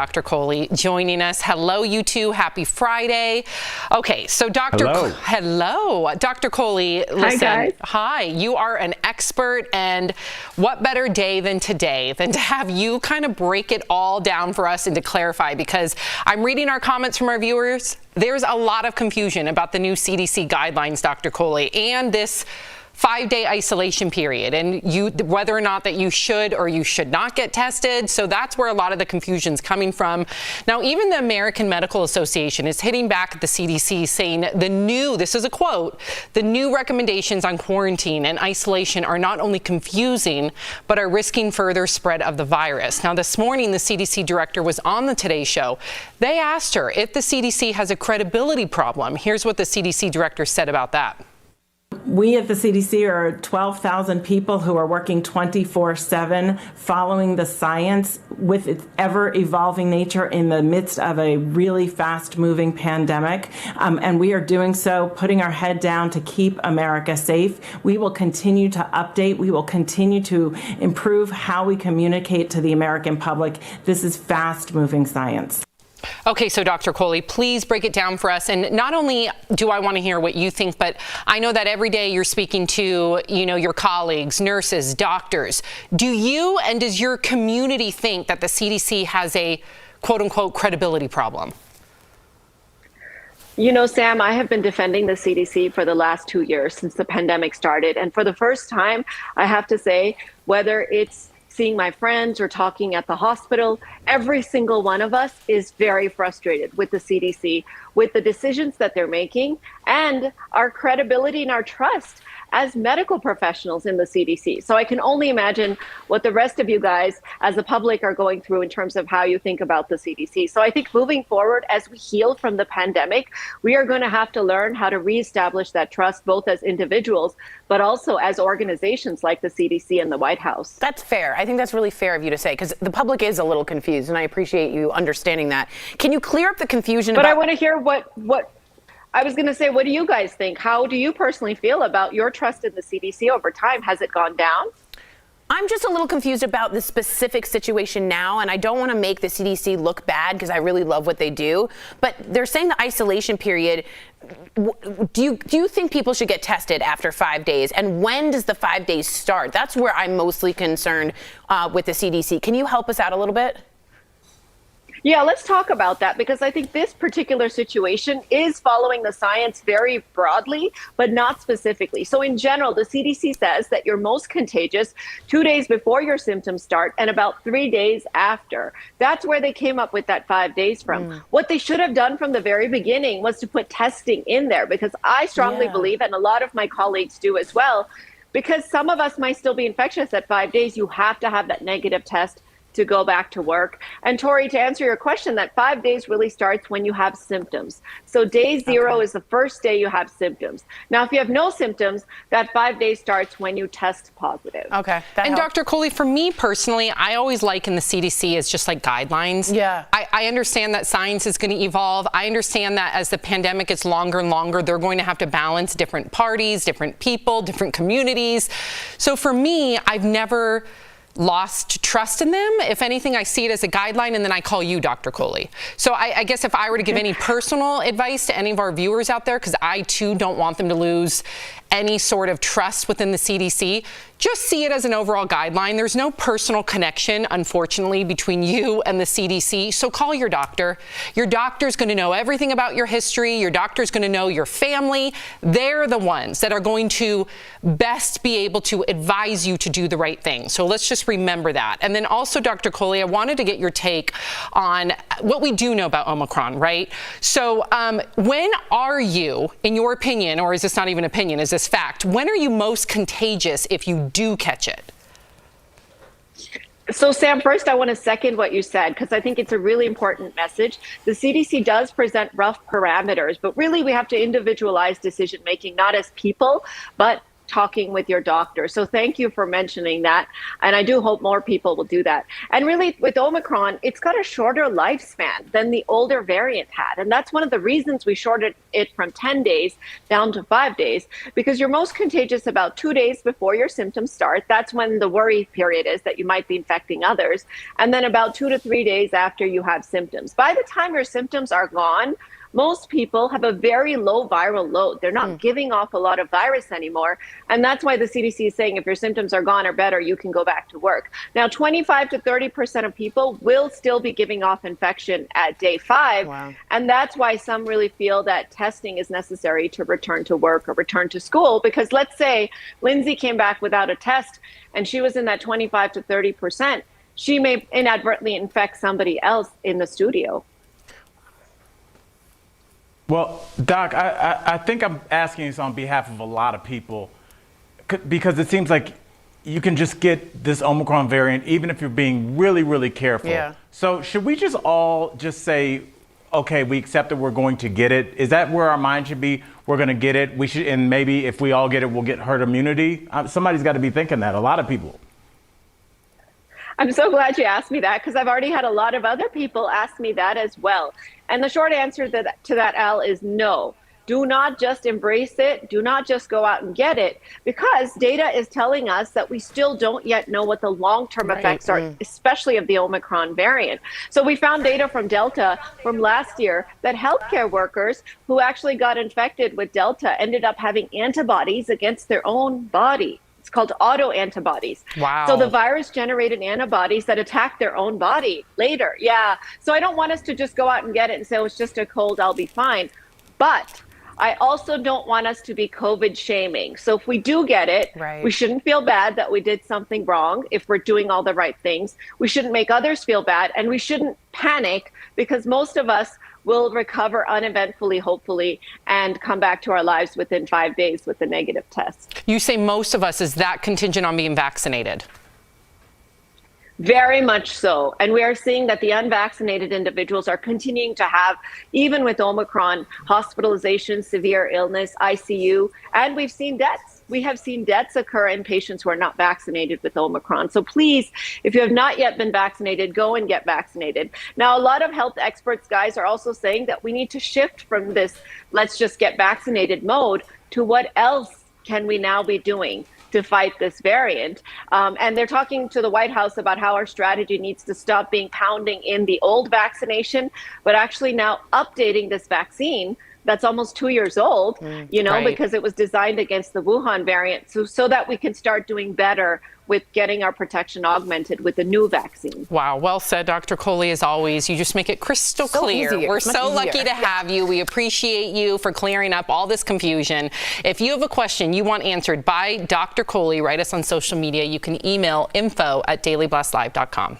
Dr. Kohli, joining us. Hello, you two. Happy Friday. Okay, so Hello. Dr. Kohli, listen. Hi, guys. Hi, you are an expert, and what better day than today than to have you kind of break it all down for us and to clarify, because I'm reading our comments from our viewers. There's a lot of confusion about the new CDC guidelines, Dr. Kohli, and this 5-day isolation period, and whether or not that you should or you should not get tested. So that's where a lot of the confusion's coming from. Now, even the American Medical Association is hitting back at the CDC, saying this is a quote, the new recommendations on quarantine and isolation are not only confusing, but are risking further spread of the virus. Now, this morning, the CDC director was on the Today Show. They asked her if the CDC has a credibility problem. Here's what the CDC director said about that. We at the CDC are 12,000 people who are working 24/7, following the science with its ever-evolving nature in the midst of a really fast-moving pandemic. And we are doing so, putting our head down to keep America safe. We will continue to update. We will continue to improve how we communicate to the American public. This is fast-moving science. Okay, so Dr. Kohli, please break it down for us. And not only do I want to hear what you think, but I know that every day you're speaking to, your colleagues, nurses, doctors. Do you and does your community think that the CDC has a quote unquote credibility problem? Sam, I have been defending the CDC for the last 2 years since the pandemic started. And for the first time, I have to say, whether it's seeing my friends or talking at the hospital, every single one of us is very frustrated with the CDC, with the decisions that they're making, and our credibility and our trust as medical professionals in the CDC. So I can only imagine what the rest of you guys as the public are going through in terms of how you think about the CDC. So I think moving forward, as we heal from the pandemic, we are going to have to learn how to reestablish that trust, both as individuals, but also as organizations like the CDC and the White House. That's fair. I think that's really fair of you to say, because the public is a little confused, and I appreciate you understanding that. Can you clear up the confusion? But I want to hear what I was going to say, what do you guys think? How do you personally feel about your trust in the CDC over time? Has it gone down? I'm just a little confused about the specific situation now, and I don't want to make the CDC look bad because I really love what they do. But they're saying the isolation period. Do you think people should get tested after 5 days? And when does the 5 days start? That's where I'm mostly concerned with the CDC. Can you help us out a little bit? Yeah, let's talk about that, because I think this particular situation is following the science very broadly, but not specifically. So in general, the CDC says that you're most contagious 2 days before your symptoms start and about 3 days after. That's where they came up with that 5 days from. What they should have done from the very beginning was to put testing in there, because I strongly believe, and a lot of my colleagues do as well, because some of us might still be infectious at 5 days, you have to have that negative test to go back to work. And Tori, to answer your question, that 5 days really starts when you have symptoms. So day zero is the first day you have symptoms. Now, if you have no symptoms, that 5 days starts when you test positive. Okay. And Dr. Kohli, for me personally, I always liken the CDC as just like guidelines. Yeah. I understand that science is going to evolve. I understand that as the pandemic gets longer and longer, they're going to have to balance different parties, different people, different communities. So for me, I've never lost trust in them. If anything, I see it as a guideline, and then I call you Dr. Kohli. So I guess if I were to give any personal advice to any of our viewers out there, because I too don't want them to lose any sort of trust within the CDC, just see it as an overall guideline. There's no personal connection, unfortunately, between you and the CDC. So call your doctor. Your doctor's going to know everything about your history. Your doctor's going to know your family. They're the ones that are going to best be able to advise you to do the right thing. So let's just remember that. And then also, Dr. Kohli, I wanted to get your take on what we do know about Omicron, right? So when are you, in your opinion, or is this not even opinion, is this fact, when are you most contagious if you do catch it? So, Sam, first, I want to second what you said, because I think it's a really important message. The CDC does present rough parameters, but really we have to individualize decision making, not as people, but talking with your doctor. So thank you for mentioning that. And I do hope more people will do that. And really with Omicron, it's got a shorter lifespan than the older variant had. And that's one of the reasons we shorted it from 10 days down to 5 days, because you're most contagious about 2 days before your symptoms start. That's when the worry period is that you might be infecting others. And then about 2 to 3 days after you have symptoms. By the time your symptoms are gone, most people have a very low viral load. They're not giving off a lot of virus anymore. And that's why the CDC is saying if your symptoms are gone or better, you can go back to work. Now, 25 to 30% of people will still be giving off infection at day 5. Wow. And that's why some really feel that testing is necessary to return to work or return to school. Because let's say Lindsay came back without a test and she was in that 25 to 30%. She may inadvertently infect somebody else in the studio. Well, Doc, I think I'm asking this on behalf of a lot of people because it seems like you can just get this Omicron variant even if you're being really, really careful. Yeah. So should we just all just say, okay, we accept that we're going to get it? Is that where our mind should be? We're going to get it. We should, and maybe if we all get it, we'll get herd immunity. Somebody's got to be thinking that. A lot of people. I'm so glad you asked me that because I've already had a lot of other people ask me that as well. And the short answer to that, Al, is no. Do not just embrace it. Do not just go out and get it, because data is telling us that we still don't yet know what the long-term effects are, especially of the Omicron variant. So we found data from Delta from last year that healthcare workers who actually got infected with Delta ended up having antibodies against their own body. It's called autoantibodies. Wow. So the virus generated antibodies that attack their own body later. Yeah. So I don't want us to just go out and get it and say, oh, it's just a cold, I'll be fine. But I also don't want us to be COVID shaming. So if we do get it, we shouldn't feel bad that we did something wrong if we're doing all the right things. We shouldn't make others feel bad, and we shouldn't panic because most of us will recover uneventfully, hopefully, and come back to our lives within 5 days with a negative test. You say most of us. Is that contingent on being vaccinated? Very much so. And we are seeing that the unvaccinated individuals are continuing to have, even with Omicron, hospitalization, severe illness, ICU, and we've seen deaths. We have seen deaths occur in patients who are not vaccinated with Omicron. So please, if you have not yet been vaccinated, go and get vaccinated. Now, a lot of health experts, guys, are also saying that we need to shift from this let's just get vaccinated mode to what else can we now be doing to fight this variant. And they're talking to the White House about how our strategy needs to stop being pounding in the old vaccination, but actually now updating this vaccine that's almost 2 years old, because it was designed against the Wuhan variant, so that we can start doing better with getting our protection augmented with the new vaccine. Wow, well said, Dr. Kohli, as always. You just make it crystal clear. Easier. We're Much so easier. lucky to have you. We appreciate you for clearing up all this confusion. If you have a question you want answered by Dr. Kohli, write us on social media. You can email info@dailyblastlive.com.